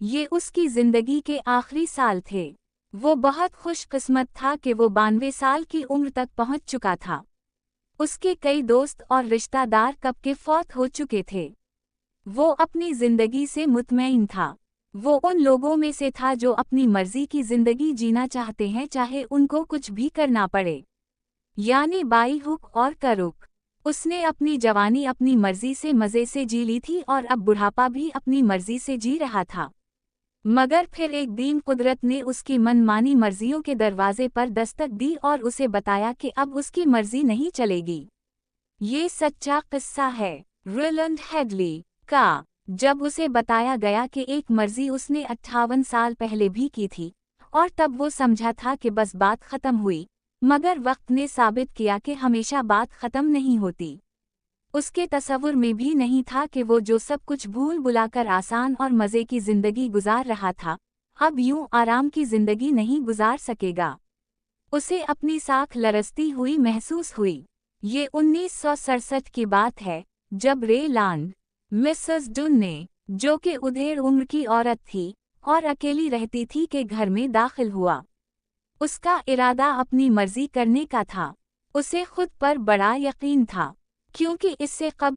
یہ اس کی زندگی کے آخری سال تھے۔ وہ بہت خوش قسمت تھا کہ وہ 92 سال کی عمر تک پہنچ چکا تھا۔ اس کے کئی دوست اور رشتہ دار کب کے فوت ہو چکے تھے۔ وہ اپنی زندگی سے مطمئن تھا۔ وہ ان لوگوں میں سے تھا جو اپنی مرضی کی زندگی جینا چاہتے ہیں چاہے ان کو کچھ بھی کرنا پڑے، یعنی بائی ہک اور کرک۔ اس نے اپنی جوانی اپنی مرضی سے مزے سے جی لی تھی اور اب بڑھاپا بھی اپنی مرضی سے جی رہا تھا۔ مگر پھر ایک دن قدرت نے اس کی من مانی مرضیوں کے دروازے پر دستک دی اور اسے بتایا کہ اب اس کی مرضی نہیں چلے گی۔ یہ سچا قصہ ہے رولنڈ ہیڈلی کا۔ جب اسے بتایا گیا کہ ایک مرضی اس نے 58 سال پہلے بھی کی تھی اور تب وہ سمجھا تھا کہ بس بات ختم ہوئی، مگر وقت نے ثابت کیا کہ ہمیشہ بات ختم نہیں ہوتی۔ اس کے تصور میں بھی نہیں تھا کہ وہ جو سب کچھ بھول بھلا کر آسان اور مزے کی زندگی گزار رہا تھا، اب یوں آرام کی زندگی نہیں گزار سکے گا۔ اسے اپنی ساکھ لرزتی ہوئی محسوس ہوئی۔ یہ 1967 کی بات ہے جب رے لانڈ، مسز ڈن نے، جو کہ ادھیڑ عمر کی عورت تھی اور اکیلی رہتی تھی کے گھر میں داخل ہوا۔ اس کا ارادہ اپنی مرضی کرنے کا تھا۔ اسے خود پر بڑا یقین تھا، کیونکہ اس سے قبل